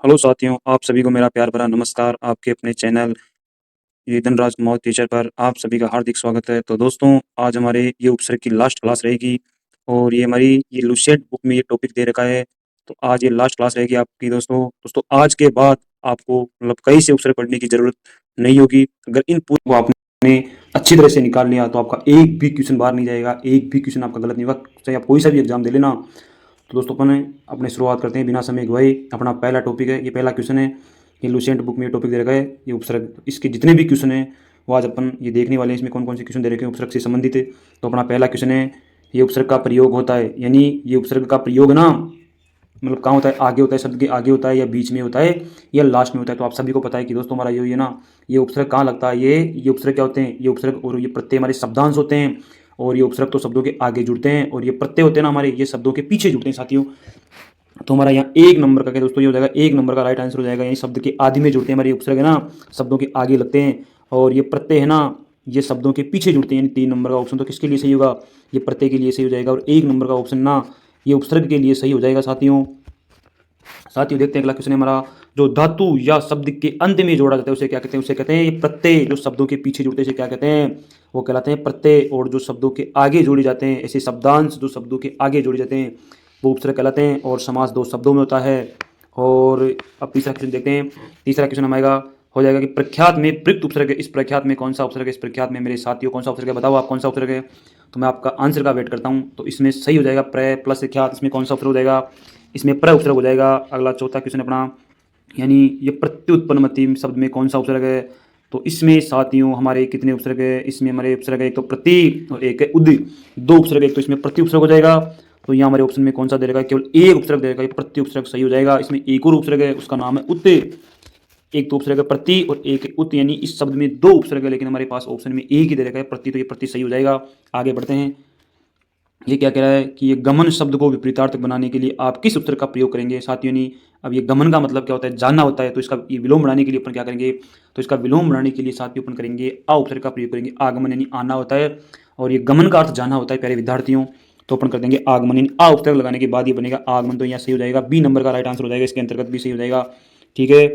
Hello साथियों, आप सभी को मेरा प्यार भरा नमस्कार। आपके अपने चैनल ये धनराज कुमार टीचर पर आप सभी का हार्दिक स्वागत है। तो दोस्तों, आज हमारे ये उपसर्ग की लास्ट क्लास रहेगी और ये हमारी ये लुसेंट बुक में ये टॉपिक दे रखा है। तो आज ये लास्ट क्लास रहेगी आपकी दोस्तों आज के बाद आपको मतलब कई से उपसर्ग पढ़ने की ज़रूरत नहीं होगी। अगर इन पूरे को आपने अच्छी तरह से निकाल लिया तो आपका एक भी क्वेश्चन बाहर नहीं जाएगा, एक भी क्वेश्चन आपका गलत नहीं होगा, चाहे आप कोई सा भी एग्जाम दे लेना। तो दोस्तों अपने शुरुआत करते हैं बिना समय गवाए। अपना पहला टॉपिक है, ये पहला क्वेश्चन है, ये लुसेंट बुक में ये टॉपिक दे रखा है, ये उपसर्ग। इसके जितने भी क्वेश्चन हैं वो आज अपन ये देखने वाले हैं, इसमें कौन कौन से क्वेश्चन दे रखे हैं उपसर्ग से संबंधित है। तो अपना पहला क्वेश्चन है, ये उपसर्ग का प्रयोग होता है, यानी ये उपसर्ग का प्रयोग ना मतलब कहाँ होता है, आगे होता है, शब्द के आगे होता है या बीच में होता है या लास्ट में होता है। तो आप सभी को पता है कि दोस्तों हमारा ये ना ये उपसर्ग कहाँ लगता है, ये उपसर्ग क्या होते हैं, ये उपसर्ग और ये प्रत्यय हमारे शब्दांश होते हैं। और ये उपसर्ग तो शब्दों के आगे जुड़ते हैं और ये प्रत्यय होते हैं ना हमारे, ये शब्दों के पीछे जुड़ते हैं साथियों। तो हमारा यहाँ एक नंबर का क्या दोस्तों ये हो जाएगा, एक नंबर का राइट आंसर हो जाएगा। यानी शब्द के आदि में जुड़ते हैं हमारे उपसर्ग है ना, शब्दों के आगे लगते हैं। और ये प्रत्यय है ना, ये शब्दों के पीछे जुड़ते हैं। यानी 3 नंबर का ऑप्शन तो किसके लिए सही होगा, ये प्रत्यय के लिए सही हो जाएगा। और 1 नंबर का ऑप्शन ना ये उपसर्ग के लिए सही हो जाएगा साथियों। देखते हैं अगला क्वेश्चन है हमारा, जो धातु या शब्द के अंत में जोड़ा जाता है उसे क्या कहते हैं, उसे कहते हैं ये प्रत्यय। जो शब्दों के पीछे जुड़ते हैं उसे क्या कहते हैं, वो कहलाते हैं प्रत्यय। और जो शब्दों के आगे जोड़े जाते हैं, ऐसे शब्दांश जो शब्दों के आगे जोड़े जाते हैं वो उपसर्ग कहलाते हैं। और समास 2 शब्दों में होता है। और अब तीसरा क्वेश्चन देखते हैं। तीसरा क्वेश्चन हमारा हो जाएगा कि प्रख्यात में प्रयुक्त उपसर्ग है, इस प्रख्यात में कौन सा उपसर्ग है, इस प्रख्यात में मेरे साथियों कौन सा उपसर्ग है, बताओ आप कौन सा उपसर्ग है। तो मैं आपका आंसर का वेट करता हूँ। तो इसमें सही हो जाएगा प्र प्लस ख्यात, इसमें कौन सा उपसर्ग हो जाएगा, इसमें प्र उपसर्ग हो जाएगा। अगला चौथा क्वेश्चन अपना, यानी ये प्रत्युत्पन्नमति शब्द में कौन सा उपसर्ग है। तो इसमें साथियों हमारे कितने उपसर्ग है, इसमें हमारे उपसर्ग है एक तो प्रति और एक है उद, 2 उपसर्ग। एक तो इसमें प्रति उपसर्ग हो जाएगा। तो यहाँ हमारे ऑप्शन में कौन सा दे रहेगा, केवल एक उपसर्ग देगा, ये प्रति उपसर्ग सही हो जाएगा। इसमें एक और उपसर्ग है, उसका नाम है उत। एक तो उपसर्ग है प्रति और एक है उत, यानी इस शब्द में 2 उपसर्ग है, लेकिन हमारे पास ऑप्शन में एक ही दे रखा है प्रति, तो ये प्रति सही हो जाएगा। आगे बढ़ते हैं। ये क्या कह रहा है कि ये गमन शब्द को विपरीतार्थक बनाने के लिए आप किस उपसर्ग का प्रयोग करेंगे साथियों ने। अब ये गमन का मतलब क्या होता है, जानना होता है। तो इसका ये विलोम बनाने के लिए अपन क्या करेंगे, तो इसका विलोम बनाने के लिए साथियों अपन करेंगे आ उपसर्ग का प्रयोग करेंगे। आगमन यानी आना होता है और ये गमन का अर्थ जाना होता है प्यारे विद्यार्थियों। तो अपन कर देंगे आगमन, यानी आ उपसर्ग लगाने के बाद ये बनेगा आगमन। तो यहाँ सही हो जाएगा, बी नंबर का राइट आंसर हो जाएगा, इसके अंतर्गत भी सही हो जाएगा। ठीक है,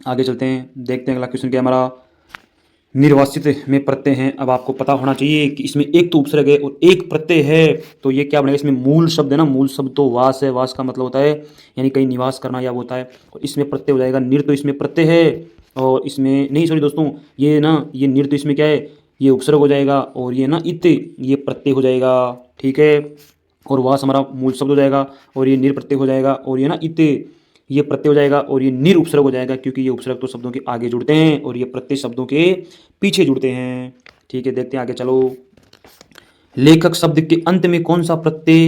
आगे चलते हैं, देखते हैं अगला क्वेश्चन क्या हमारा। निर्वासित में प्रत्यय हैं। अब आपको पता होना चाहिए कि इसमें एक तो उपसर्ग है और एक प्रत्यय है। तो ये क्या बनेगा, इसमें मूल शब्द है ना, मूल शब्द तो वास है, वास का मतलब होता है यानी कहीं निवास करना या होता है। और इसमें प्रत्यय हो जाएगा निर, तो इसमें प्रत्यय है। और इसमें नहीं, सॉरी दोस्तों, ये ना ये निर तो इसमें क्या है, ये उपसर्ग हो जाएगा। और ये ना इत, ये प्रत्यय हो जाएगा। ठीक है, और वास हमारा मूल शब्द हो जाएगा और ये निर प्रत्यय हो जाएगा। और ये ना इत ये प्रत्यय हो जाएगा और ये निर उपसर्ग हो जाएगा, क्योंकि ये उपसर्ग तो शब्दों के आगे जुड़ते हैं और ये प्रत्यय शब्दों के पीछे जुड़ते हैं। ठीक है, देखते हैं आगे चलो। लेखक शब्द के अंत में कौन सा प्रत्यय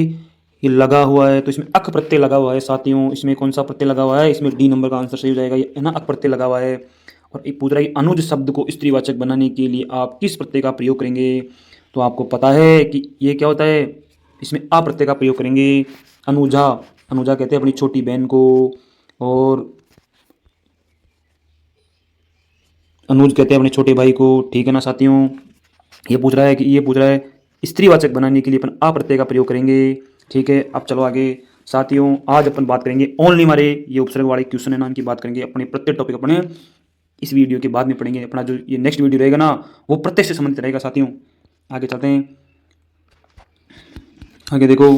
ये लगा हुआ है, तो इसमें अक प्रत्यय लगा हुआ है साथियों। इसमें कौन सा प्रत्यय लगा हुआ है, इसमें डी नंबर का आंसर सही हो जाएगा, ये है ना अक प्रत्यय लगा हुआ है। और एक पूछ रहा है कि अनुज शब्द को स्त्रीवाचक बनाने के लिए आप किस प्रत्यय का प्रयोग करेंगे। तो आपको पता है कि ये क्या होता है, इसमें आ प्रत्यय का प्रयोग करेंगे। अनुजा, अनुजा कहते हैं अपनी छोटी बहन को। और अनुज कहते हैं अपने छोटे भाई को। ठीक है ना साथियों, ये पूछ रहा है कि ये पूछ रहा है स्त्रीवाचक बनाने के लिए अपन आ प्रत्यय का प्रयोग करेंगे। ठीक है, अब चलो आगे साथियों। आज अपन बात करेंगे ओनली हमारे ये उपसर्ग वाले क्वेश्चन है ना, इनकी बात करेंगे। अपने प्रत्येक टॉपिक अपने इस वीडियो के बाद में पढ़ेंगे। अपना जो ये नेक्स्ट वीडियो रहेगा ना वो प्रत्यय से संबंधित रहेगा साथियों। आगे चलते हैं, आगे देखो।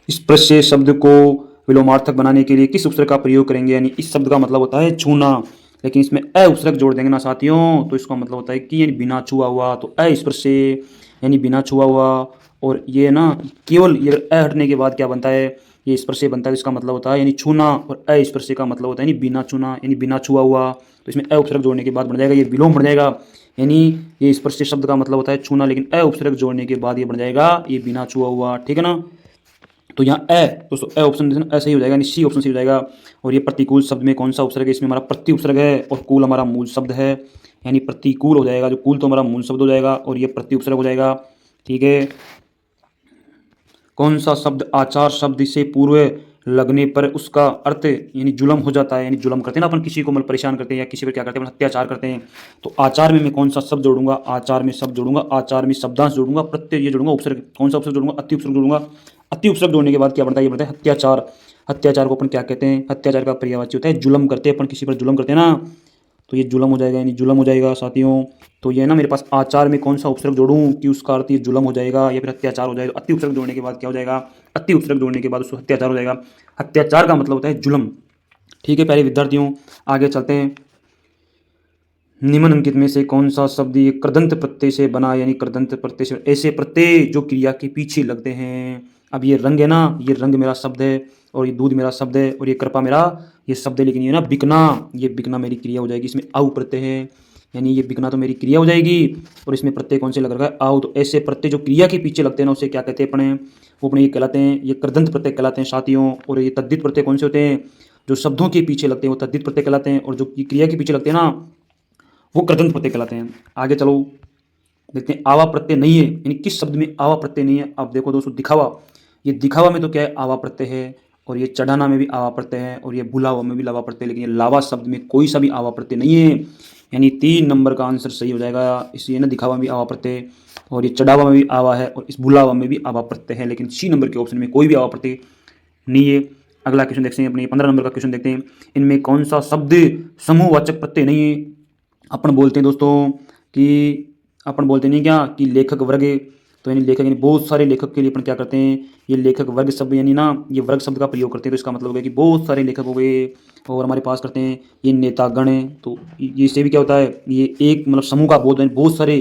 इस प्रत्यय शब्द को विलोमार्थक बनाने के लिए किस उपसर्ग का प्रयोग करेंगे, यानी इस शब्द का मतलब होता है छूना, लेकिन इसमें अ उपसर्ग जोड़ देंगे ना साथियों, तो इसका मतलब होता है कि यानी बिना छुआ हुआ। तो अ स्पर्श यानी बिना छुआ हुआ। और ये ना केवल ये अ हटने के बाद क्या बनता है, ये स्पर्श बनता है, इसका मतलब होता है यानी छूना। और अ स्पर्श का मतलब होता है यानी बिना छूना, यानी बिना छुआ हुआ। तो इसमें अ उपसर्ग जोड़ने के बाद बन जाएगा ये विलोम बन जाएगा। यानी ये स्पर्श शब्द का मतलब होता है छूना, लेकिन अ उपसर्ग जोड़ने के बाद ये बन जाएगा ये बिना छुआ हुआ। ठीक है ना, तो यहाँ ए दोस्तों ए ऑप्शन ऐसे ही हो जाएगा, सी ऑप्शन सही हो जाएगा। और ये प्रतिकूल शब्द में कौन सा उपसर्ग है, इसमें हमारा प्रति उपसर्ग है और कूल हमारा मूल शब्द है, यानी प्रतिकूल हो जाएगा। जो कूल तो हमारा मूल शब्द हो जाएगा और ये प्रति उपसर्ग हो जाएगा। ठीक है, कौन सा शब्द आचार शब्द से पूर्व लगने पर उसका अर्थ यानी जुल्म हो जाता है, यानी जुल्म करते हैं ना अपन, किसी को मतलब परेशान करते हैं या किसी पर क्या करते हैं अपन, अत्याचार करते हैं। तो आचार में मैं कौन सा शब्द जोड़ूंगा, आचार में शब्द जोड़ूंगा, आचार में शब्दांश जोड़ूंगा, प्रत्यय ये जोड़ूंगा, उपसर्ग कौन सा उपसर्ग जोड़ूंगा, अति उपसर्ग जोड़ूंगा। अति उपसर्ग जोड़ने के बाद क्या बनता है, ये बनता है अत्याचार। अत्याचार को अपन क्या कहते हैं, अत्याचार का पर्यायवाची होता है जुल्म करते हैं अपन, किसी पर जुल्म करते हैं ना, तो ये जुल्म हो जाएगा, यानी जुल्म हो जाएगा साथियों। तो ये ना मेरे पास आचार में कौन सा उपसर्ग जोड़ूं कि उसका अर्थ ये जुल्म हो जाएगा या फिर अत्याचार हो जाएगा। अति उपसर्ग जोड़ने के बाद क्या हो जाएगा, अति उपसर्ग जोड़ने के बाद उसको अत्याचार हो जाएगा। अत्याचार का मतलब होता है जुल्म। ठीक है प्यारे विद्यार्थियों, आगे चलते हैं। निम्नलिखित में से कौन सा शब्द ये कृदंत प्रत्यय से बना, यानी कृदंत प्रत्यय से ऐसे प्रत्यय जो क्रिया के पीछे लगते हैं। अब ये रंग है ना, ये रंग मेरा शब्द है, और ये दूध मेरा शब्द है, और ये कृपा मेरा ये शब्द है, लेकिन ये ना बिकना, ये बिकना मेरी क्रिया हो जाएगी। इसमें आउ प्रत्यय है, यानी ये बिकना तो मेरी क्रिया हो जाएगी, और इसमें प्रत्यय कौन से लग रहा है, आउ। तो ऐसे प्रत्यय जो क्रिया के पीछे लगते हैं ना, उसे क्या कहते हैं अपने, वो अपने ये कहलाते हैं, ये कृदंत प्रत्यय कहलाते हैं साथियों। और ये तद्धित प्रत्यय कौन से होते हैं, जो शब्दों के पीछे लगते हैं वो तद्धित प्रत्यय कहलाते हैं, और जो क्रिया के पीछे लगते हैं ना वो कृदंत प्रत्यय कहलाते हैं। आगे चलो देखते हैं, आवा प्रत्यय नहीं है, यानी किस शब्द में आवा प्रत्यय नहीं है। अब देखो दोस्तों, दिखावा, ये दिखावा में तो क्या है, आवा प्रत्यय है, और ये चढ़ाना में भी आवा प्रत्यय है, और ये बुलावा में भी लावा प्रत्यय है, लेकिन ये लावा शब्द में कोई सा भी आवा प्रत्यय नहीं है, यानी 3 नंबर का आंसर सही हो जाएगा। इसलिए ना दिखावा में भी आवा प्रत्यय, और ये चढ़ावा में भी आवा है, और इस बुलावा में भी आवा प्रत्यय है, लेकिन सी नंबर के ऑप्शन में कोई भी आवा प्रत्यय नहीं है। अगला क्वेश्चन देखते हैं, अपने 15 नंबर का क्वेश्चन देखते हैं। इनमें कौन सा शब्द समूहवाचक प्रत्यय नहीं है। अपन बोलते हैं दोस्तों कि अपन बोलते नहीं क्या कि लेखक वर्ग, तो यानी लेखक यानी बहुत सारे लेखक के लिए अपन क्या करते हैं, ये लेखक वर्ग शब्द यानी ना ये वर्ग शब्द का प्रयोग करते हैं। तो इसका मतलब हो गया कि बहुत सारे लेखक हो गए, और हमारे पास करते हैं ये नेतागण है। तो इससे भी क्या होता है, ये एक मतलब समूह का बोध है, बहुत सारे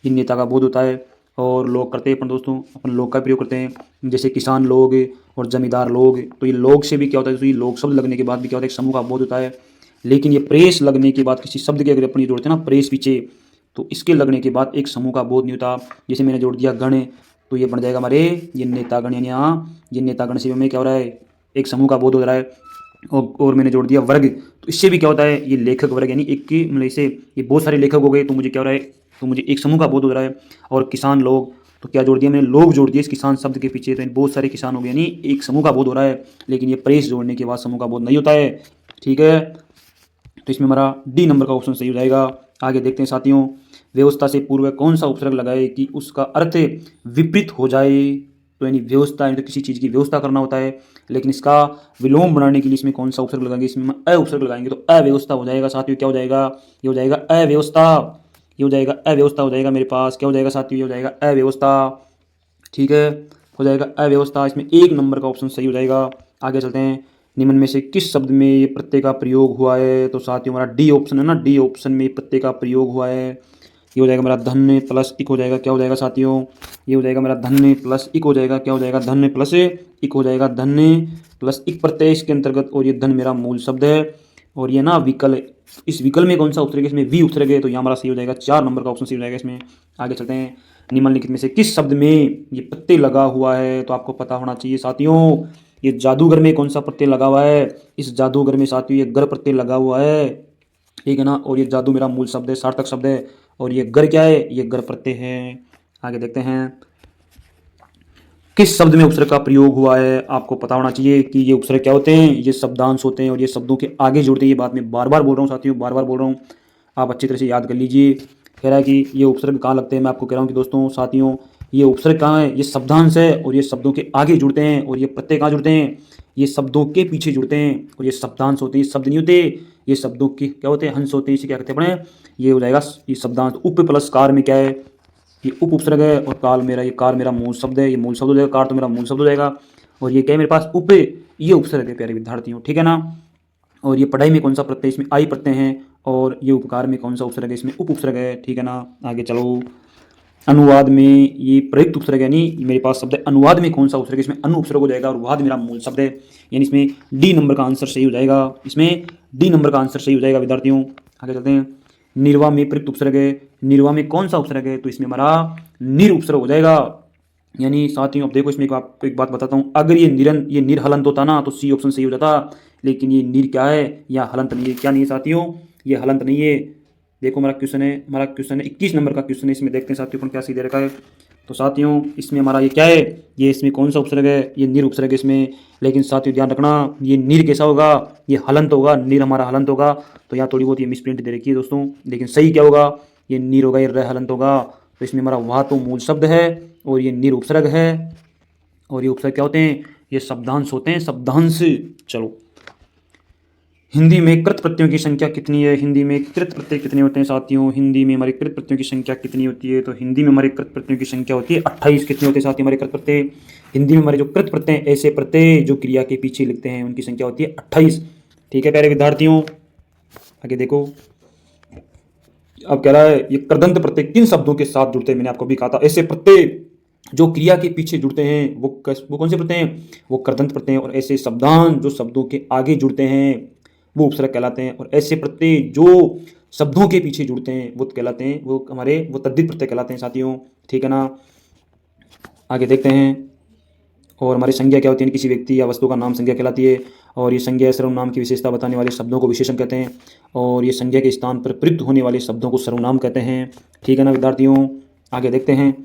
ये नेता का बोध होता है। और लोग करते हैं अपन दोस्तों, अपन लोग का प्रयोग करते हैं, जैसे किसान लोग और जमींदार लोग। तो ये लोग से भी क्या होता है, तो ये लोग शब्द लगने के बाद भी क्या होता है, एक समूह का बोध होता है। लेकिन ये प्रेस लगने के बाद किसी शब्द के अगर अपन जोड़ते हैं ना प्रेस पीछे, तो इसके लगने के बाद एक समूह का बोध नहीं होता। जैसे मैंने जोड़ दिया गण, तो ये बन जाएगा हमारे ये नेतागण, यानी यहाँ ये नेतागण से हमें क्या हो रहा है, एक समूह का बोध हो रहा है। और मैंने जोड़ दिया वर्ग, तो इससे भी क्या होता है, ये लेखक वर्ग यानी एक की मतलब इसे ये बहुत सारे लेखक हो गए, तो मुझे क्या हो रहा है, तो मुझे एक समूह का बोध हो रहा है। और किसान लोग, तो क्या जोड़ दिया मैंने, लोग जोड़ दिए इस किसान शब्द के पीछे, तो बहुत सारे किसान हो गए, यानी एक समूह का बोध हो रहा है। लेकिन ये प्रेस जोड़ने के बाद समूह का बोध नहीं होता है। ठीक है, तो इसमें हमारा डी नंबर का ऑप्शन सही हो जाएगा। आगे देखते हैं साथियों, व्यवस्था से पूर्व कौन सा उपसर्ग लगाए कि उसका अर्थ विपरीत हो जाए। तो यानी व्यवस्था यानी तो किसी चीज़ की व्यवस्था करना होता है, लेकिन इसका विलोम बनाने के लिए इसमें कौन सा उपसर्ग लगाएंगे, इसमें हम अ उपसर्ग लगाएंगे, तो अव्यवस्था हो जाएगा साथियों। क्या हो जाएगा, ये हो जाएगा अव्यवस्था, ये हो जाएगा अव्यवस्था हो जाएगा मेरे पास। क्या हो जाएगा साथियों, ये हो जाएगा अव्यवस्था। ठीक है, हो जाएगा अव्यवस्था, इसमें 1 नंबर का ऑप्शन सही हो जाएगा। आगे चलते हैं, निम्न में से किस शब्द में ये प्रत्यय का प्रयोग हुआ है। तो साथियों हमारा डी ऑप्शन है ना, डी ऑप्शन में प्रत्यय का प्रयोग हुआ है। ये हो जाएगा मेरा धन्य प्लस इक हो जाएगा। क्या हो जाएगा साथियों, ये हो जाएगा मेरा धन्य प्लस इक हो जाएगा। क्या हो जाएगा, धन्य प्लस इक हो जाएगा, धन्य प्लस इक प्रत्यय इसके अंतर्गत। और ये धन मेरा मूल शब्द है, और ये ना विकल, इस विकल में कौन सा उपसर्ग है, इसमें वी उपसर्ग है, तो यहाँ हमारा सही हो जाएगा 4 नंबर का ऑप्शन सही हो जाएगा इसमें। आगे चलते हैं, निम्नलिखित में से किस शब्द में ये प्रत्यय लगा हुआ है। तो आपको पता होना चाहिए साथियों, ये जादूगर में कौन सा प्रत्यय लगा हुआ है, इस जादूगर में साथियों ये गर प्रत्यय लगा हुआ है। ठीक है ना, और ये जादू मेरा मूल शब्द है, सार्थक शब्द है, और ये गर क्या है, ये गर प्रत्यय है। आगे देखते हैं, किस शब्द में उपसर्ग का प्रयोग हुआ है। आपको पता होना चाहिए कि ये उपसर्ग क्या होते हैं, ये शब्दांश होते हैं, और ये शब्दों के आगे जुड़ते हैं। ये बात मैं बार बार बोल रहा हूँ साथियों, बार बार बोल रहा हूँ, आप अच्छी तरह से याद कर लीजिए। कह रहा है कि ये उपसर्ग कहाँ लगते हैं, मैं आपको कह रहा हूँ कि दोस्तों साथियों ये उपसर्ग कहाँ है, ये शब्दांश है, और ये शब्दों के आगे जुड़ते हैं। और ये प्रत्यय कहाँ जुड़ते हैं, ये शब्दों के पीछे जुड़ते हैं, और ये शब्दांश होते हैं, ये शब्द नहीं होते, ये शब्दों के क्या होते हैं, हंस होते हैं। इसे क्या कहते हैं अपने, ये हो जाएगा ये शब्दांश। उप प्लस कार में क्या है, ये उप उपसर्ग है, और काल मेरा ये कार मेरा मूल शब्द है, ये मूल शब्द हो जाएगा, कार तो मेरा मूल शब्द हो जाएगा। और ये क्या है मेरे पास, उप ये उपसर्ग है प्यारे विद्यार्थियों। ठीक है ना, और ये पढ़ाई में कौन सा प्रत्यय, इसमें आई प्रत्यय है, और ये उपकार में कौन सा उपसर्ग है, इसमें उप उपसर्ग है। ठीक है ना, आगे चलो, अनुवाद में ये प्रयुक्त उपसर्ग है, यानी मेरे पास शब्द है अनुवाद में कौन सा उपसर्ग है, इसमें अनु उपसर्ग हो जाएगा, और वाद मेरा मूल शब्द है, यानी इसमें डी नंबर का आंसर सही हो जाएगा, इसमें डी नंबर का आंसर सही हो जाएगा विद्यार्थियों। आगे चलते हैं, निर्वा में प्रयुक्त उपसर्ग है, निर्वा में कौन सा उपसर्ग है, तो इसमें हमारा निर उपसर्ग हो जाएगा। यानी साथियों अब देखो, इसमें आपको एक बात बताता हूँ, अगर ये निर हलंत होता ना तो सी ऑप्शन सही हो जाता, लेकिन ये निर क्या है, या हलंत नहीं है। क्या नहीं है साथियों, ये हलंत नहीं है। देखो हमारा क्वेश्चन है 21 नंबर का क्वेश्चन है, इसमें देखते हैं साथियों अपन क्या सही दे रखा है। तो साथियों इसमें हमारा ये क्या है, ये इसमें कौन सा उपसर्ग है, ये निर उपसर्ग है इसमें। लेकिन साथियों ध्यान रखना, ये निर कैसा होगा, ये हलंत होगा, निर हमारा हलंत होगा। तो यहाँ थोड़ी बहुत ये मिसप्रिंट दे रखी है दोस्तों, लेकिन सही क्या होगा, ये निर होगा, ये र हलंत होगा। तो इसमें हमारा वाह तो मूल शब्द है और ये निर उपसर्ग है। और ये उपसर्ग क्या होते हैं, ये शब्दांश होते हैं, शब्दांश। चलो हिंदी में कृत प्रत्ययों की संख्या कितनी है, हिंदी में कृत प्रत्यय कितने होते हैं साथियों, हिंदी में हमारे कृत प्रत्ययों की संख्या कितनी होती है। तो हिंदी में हमारे कृत प्रत्ययों की संख्या होती है 28। कितने होते हैं साथियों हमारे कृत प्रत्यय हिंदी में, हमारे जो कृत प्रत्यय ऐसे प्रत्यय जो क्रिया के पीछे लिखते हैं उनकी संख्या होती है 28। ठीक है प्यारे विद्यार्थियों, आगे देखो। अब कह रहा है ये कृदंत प्रत्यय किन शब्दों के साथ जुड़ते हैं, मैंने आपको भी कहा था ऐसे प्रत्यय जो क्रिया के पीछे जुड़ते हैं वो कौन से प्रत्यय हैं, वो कृदंत प्रत्यय हैं। और ऐसे शब्दांश जो शब्दों के आगे जुड़ते हैं वो उपसर्ग कहलाते हैं। और ऐसे प्रत्यय जो शब्दों के पीछे जुड़ते हैं वो कहलाते हैं, वो हमारे वो तद्धित प्रत्यय कहलाते हैं साथियों। ठीक है ना, आगे देखते हैं। और हमारी संज्ञा क्या होती है, किसी व्यक्ति या वस्तु का नाम संज्ञा कहलाती है। और ये संज्ञा सर्वनाम की विशेषता बताने वाले शब्दों को विशेषण कहते हैं। और ये संज्ञा के स्थान पर प्रयुक्त होने वाले शब्दों को सर्वनाम कहते हैं। ठीक है ना विद्यार्थियों, आगे देखते हैं।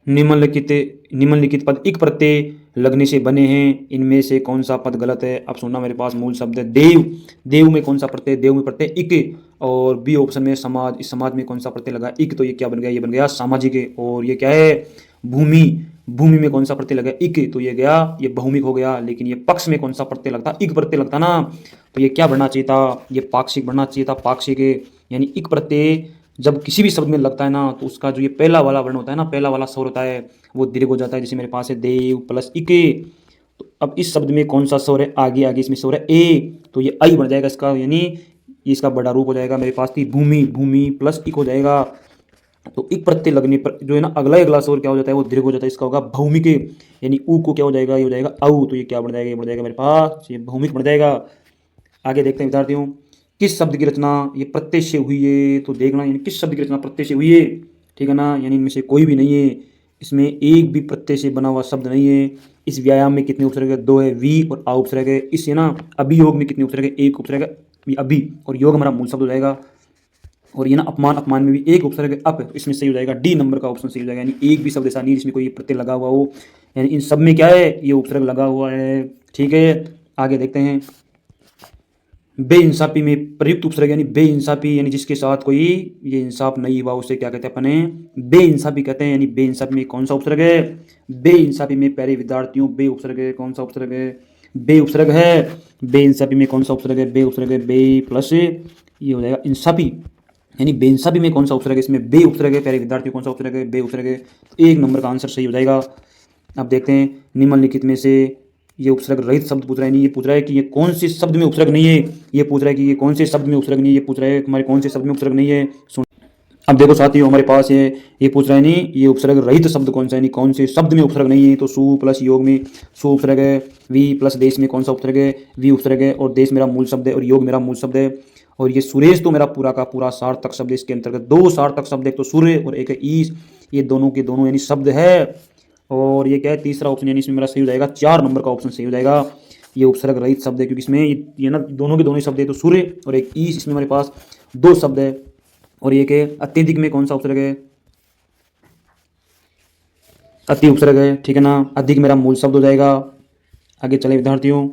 निम्नलिखित पद इक प्रत्यय लगने से बने हैं, इनमें से कौन सा पद गलत है। अब सुनना, मेरे पास मूल शब्द है देव, देव में कौन सा प्रत्यय, देव में प्रत्यय इक। और बी ऑप्शन में समाज, इस समाज में कौन सा प्रत्यय लगा इक, तो ये क्या बन गया, ये बन गया सामाजिक। और ये क्या है भूमि, भूमि में कौन सा प्रत्यय लगा इक, तो ये गया ये बहुमिक हो गया। लेकिन ये पक्ष में कौन सा प्रत्यय लगता, इक प्रत्यय लगता ना, तो ये क्या बढ़ना चाहिए था, ये पाक्षिक बढ़ना चाहिए था, पाक्षिक। यानी इक प्रत्यय जब किसी भी शब्द में लगता है ना तो उसका जो ये पहला वाला वर्ण होता है ना, पहला वाला स्वर होता है वो दीर्घ हो जाता है। जैसे मेरे पास है देव प्लस इके, तो अब इस शब्द में कौन सा स्वर है, आगे आगे इसमें स्वर है ए, तो ये आई बन जाएगा इसका, यानी इसका बड़ा रूप हो जाएगा। मेरे पास थी भूमि, भूमि प्लस इक हो जाएगा। तो इक प्रत्यय लगने पर जो है ना अगला स्वर क्या हो जाता है, वो दीर्घ हो जाता है, इसका होगा भौमिक। यानी ऊ को क्या हो जाएगा, ये हो जाएगा औ, तो ये क्या बन जाएगा, ये बन जाएगा मेरे पास ये भौमिक बन जाएगा। आगे देखते हैं विद्यार्थियों, किस शब्द की रचना ये प्रत्यय से हुई है, तो देखना यानी किस शब्द की रचना प्रत्यय से हुई है। ठीक है ना, यानी इनमें से कोई भी नहीं है, इसमें एक भी प्रत्यय से बना हुआ शब्द नहीं है। इस व्यायाम में कितने उपसर्ग है, दो है, वी और आ उपसर्ग है। इससे ना अभियोग में कितने उपसर्ग है, एक उपसर्ग है अभी, और योग हमारा मूल शब्द हो जाएगा। और ये ना अपमान, अपमान में भी एक उपसर्ग है अप, इसमें सही हो जाएगा डी नंबर का ऑप्शन सही हो जाएगा। यानी एक भी शब्द ऐसा नहीं जिसमें कोई प्रत्यय लगा हुआ हो, यानी इन सब में क्या है, ये उपसर्ग लगा हुआ है। ठीक है, आगे देखते हैं। बेइंसाफी में प्रयुक्त उपसर्ग, यानी बेइंसाफी यानी जिसके साथ कोई ये इंसाफ नहीं हुआ उसे क्या कहते हैं अपने, बेइंसाफी कहते हैं। यानी बेइंसाफी में कौन सा उपसर्ग है, बेइंसाफी में प्यारे विद्यार्थियों बे उपसर्ग है। कौन सा उपसर्ग है, बे उपसर्ग है। बेइंसाफी में कौन सा उपसर्ग है, बे उपसर्ग है, बे प्लस ये हो जाएगा इंसाफी, यानी बेइंसाफी में कौन सा उपसर्ग है, इसमें बे उपसर्ग है। प्यारे विद्यार्थियों कौन सा उपसर्ग है, बे उपसर्ग है। तो एक नंबर का आंसर सही हो जाएगा। अब देखते हैं निम्नलिखित में से ये उपसर्ग रहित शब्द पूछ रहा है, नहीं ये पूछ रहा है कि ये कौन से शब्द में उपसर्ग नहीं है, ये पूछ रहा है कि ये कौन से शब्द में उपसर्ग नहीं है, ये पूछ रहा है हमारे कौन से शब्द में उपसर्ग नहीं है। सुन, अब देखो साथियों हमारे पास ये पूछ रहा है नहीं ये उपसर्ग रहित शब्द कौन सा है, नहीं कौन से शब्द में उपसर्ग नहीं है। तो सु प्लस योग में सु उपसर्ग है, वी प्लस देश में कौन सा उपसर्ग है, वी उपसर्ग है। और देश मेरा मूल शब्द है और योग मेरा मूल शब्द है। और ये सुरेश तो मेरा पूरा का पूरा सार्थक शब्द है। इसके अंतर्गत दो सार्थक शब्द, एक तो सूर्य और एक है ईश, ये दोनों के दोनों यानी शब्द है। और ये क्या है तीसरा ऑप्शन, यानी इसमें मेरा सही हो जाएगा 4 नंबर का ऑप्शन सही हो जाएगा। ये उपसर्ग रहित शब्द है क्योंकि इसमें ये ना दोनों के दोनों शब्द है, तो सूर्य और एक ईश, इसमें हमारे पास दो शब्द है। और ये के अत्यधिक में कौन सा उपसर्ग है, अति उपसर्ग है। ठीक है ना, अधिक मेरा मूल शब्द हो जाएगा। आगे चले विद्यार्थियों,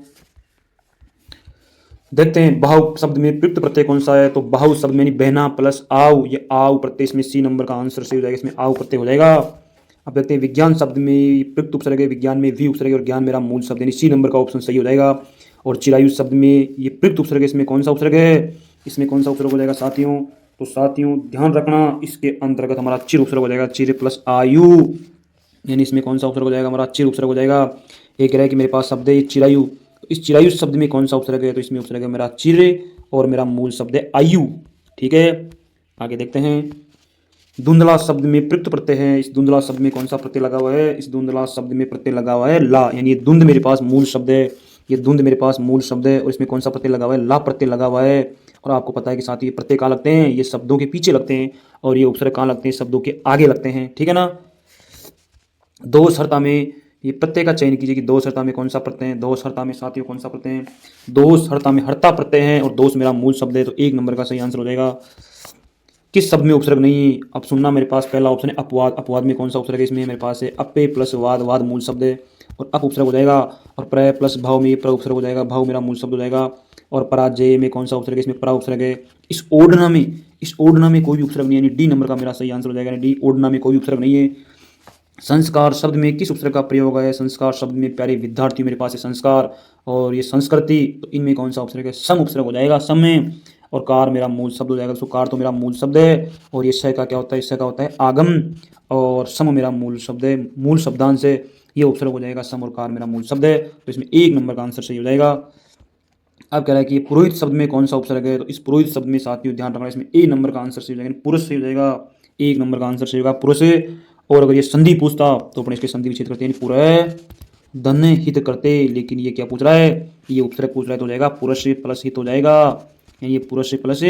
देखते हैं बाहु शब्द में प्रयुक्त प्रत्यय कौन सा है। तो बाहु शब्द में बहना प्लस आव, ये आव प्रत्यय, इसमें सी नंबर का आंसर सही हो जाएगा, इसमें आव प्रत्यय हो जाएगा। अब देखते हैं विज्ञान शब्द में प्रयुक्त उपसर्ग है, विज्ञान में वी उपसर्ग है और ज्ञान मेरा मूल शब्द यानी सी नंबर का ऑप्शन सही हो जाएगा। और चिरायु शब्द में ये प्रयुक्त उपसर्ग है, इसमें कौन सा उपसर्ग है, इसमें कौन सा उपसर्ग हो जाएगा साथियों। तो साथियों ध्यान रखना, इसके अंतर्गत हमारा चिर उपसर्ग हो जाएगा, चिर प्लस आयु, यानी इसमें कौन सा उपसर्ग हो जाएगा, हमारा चिर उपसर्ग हो जाएगा। एक कह रहा है कि मेरे पास शब्द है चिरायु, इस चिरायु शब्द में कौन सा उपसर्ग है, तो इसमें उपसर्ग है मेरा चिर और मेरा मूल शब्द है आयु। ठीक है, आगे देखते हैं। धुंधला शब्द में प्रयुक्त प्रत्यय है, इस धुंधला शब्द में कौन सा प्रत्यय लगा हुआ है, इस धुंधला शब्द में प्रत्यय लगा हुआ है ला, यानी ये धुंध मेरे पास मूल शब्द है, ये धुंध मेरे पास मूल शब्द है। और इसमें कौन सा प्रत्यय लगा हुआ है, ला प्रत्यय लगा हुआ है। और आपको पता है कि साथ ही ये प्रत्यय कहाँ लगते हैं, ये शब्दों के पीछे लगते हैं, और ये उपसर्ग कहाँ लगते हैं, शब्दों के आगे लगते हैं। ठीक है ना, दो शर्ता में ये प्रत्यय का चयन कीजिए कि दो शर्ता में कौन सा प्रत्यय है, दो शर्ता में साथियों कौन सा प्रत्यय है, दो शर्ता में हर्ता प्रत्यय है और दोष मेरा मूल शब्द है, तो एक नंबर का सही आंसर हो जाएगा। किस शब्द में उपसर्ग नहीं है? अब सुनना, मेरे पास पहला ऑप्शन है अपवाद। अपवाद में कौन सा उपसर्ग है? इसमें मेरे पास है अपे प्लस वाद, वाद मूल शब्द है और अप उपसर्ग हो जाएगा। और प्र प्लस भाव में प्र उपसर्ग हो जाएगा, भाव मेरा मूल शब्द हो जाएगा। और पराजय में कौन सा उपसर्ग है? इसमें प्रा उपसर्ग है। इस ओढ़ना में कोई भी उपसर्ग नहीं है, यानी डी नंबर का मेरा सही आंसर हो जाएगा। डी, ओढ़ना में कोई भी उपसर्ग नहीं है। संस्कार शब्द में किस उपसर्ग का प्रयोग है? संस्कार शब्द में प्यारे विद्यार्थियों मेरे पास है संस्कार और ये संस्कृति, तो इनमें कौन सा उपसर्ग है? सम उपसर्ग हो जाएगा, सम में। और कार मेरा मूल शब्द हो जाएगा, तो कार तो मेरा मूल शब्द है। और ये स का क्या होता है? इससे का होता है आगम। और सम मेरा मूल शब्द है, मूल शब्दांश से ये उपसर्ग हो जाएगा। सम और कार मेरा मूल शब्द है, तो इसमें 1 नंबर का आंसर सही हो जाएगा। अब कह रहा है कि पुरोहित शब्द में कौन सा उपसर्ग है? तो इस पुरोहित शब्द में साथियों ध्यान रखना, इसमें ए नंबर का आंसर सही हो जाएगा, पुरुष सही हो जाएगा। 1 नंबर का आंसर सही होगा, पुरुष। और अगर ये संधि पूछता तो अपने इसके संधि विच्छेद करते हैं, पूरा धन हित करते, लेकिन ये क्या पूछ रहा है? ये उपसर्ग पूछ रहा है, तो हो जाएगा पुरुष प्लस हित हो जाएगा, यानी ये पुरुष प्लस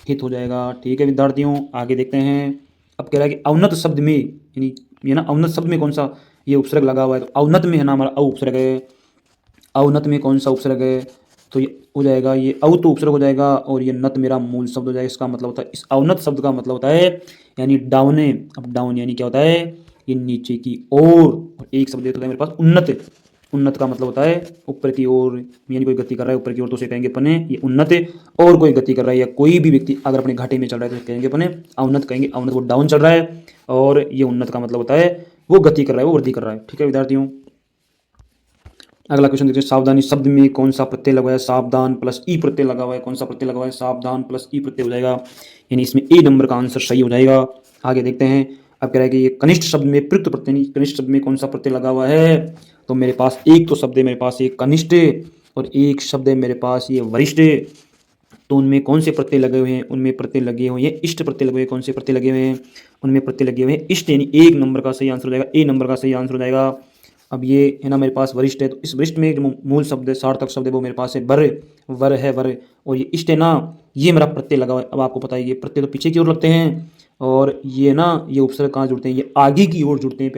हित हो जाएगा। ठीक है विद्यार्थियों, आगे देखते हैं। अब कह रहा है कि अवनत शब्द में, यानी ये ना अवनत शब्द में कौन सा ये उपसर्ग लगा हुआ है? तो अवनत में है ना हमारा अ उपसर्ग है। अवनत में कौन सा उपसर्ग है? तो ये हो जाएगा, ये अव तो उपसर्ग हो जाएगा और ये नत मेरा मूल शब्द हो जाएगा। इसका मतलब होता है, इस अवनत शब्द का मतलब होता है यानी डाउने। अब डाउन यानी क्या होता है? ये नीचे की ओर। एक शब्द होता है मेरे पास उन्नत। उन्नत का मतलब होता है ऊपर की ओर, यानी कोई गति कर रहा है ऊपर की ओर तो उसे कहेंगे अपने ये उन्नत है। और कोई गति कर रहा है या कोई भी व्यक्ति अगर अपने घाटे में चल रहा है तो कहेंगे अपने अवनत, कहेंगे अवनत, वो डाउन चल रहा है। और ये उन्नत का मतलब होता है वो गति कर रहा है, वो वृद्धि कर रहा है। ठीक है विद्यार्थियों, अगला क्वेश्चन देखिए। सावधानी शब्द में कौन सा प्रत्यय लगा है? सावधान प्लस ई प्रत्यय लगा हुआ है। कौन सा प्रत्यय लगा हुआ है? सावधान प्लस ई प्रत्यय हो जाएगा, यानी इसमें ए नंबर का आंसर सही हो जाएगा। आगे देखते हैं। अब कह रहा है कि ये कनिष्ठ शब्द में प्रयुक्त प्रत्यय नहीं, कनिष्ठ शब्द में कौन सा प्रत्यय लगा हुआ है? तो मेरे पास एक तो शब्द है मेरे पास एक कनिष्ठ और एक शब्द है मेरे पास ये वरिष्ठ। तो उनमें कौन से प्रत्यय लगे हुए हैं? उनमें प्रत्यय लगे हुए हैं इष्ट प्रत्यय लगे हुए हैं। कौन से प्रत्यय लगे हुए हैं? उनमें प्रत्यय लगे हुए हैं इष्ट, यानी 1 नंबर का सही आंसर हो जाएगा, ए नंबर का सही आंसर हो जाएगा। अब ये है ना मेरे पास वरिष्ठ है, तो इस वरिष्ठ में जो मूल शब्द है, सार्थक शब्द है, वो मेरे पास है वर। वर है वर। और ये इष्ट है ना, ये मेरा प्रत्यय लगा हुआ है। अब आपको पता है ये प्रत्यय तो पीछे की ओर लगते हैं और ये ना ये उपसर्ग कहाँ जुड़ते हैं? ये आगे की ओर जुड़ते हैं।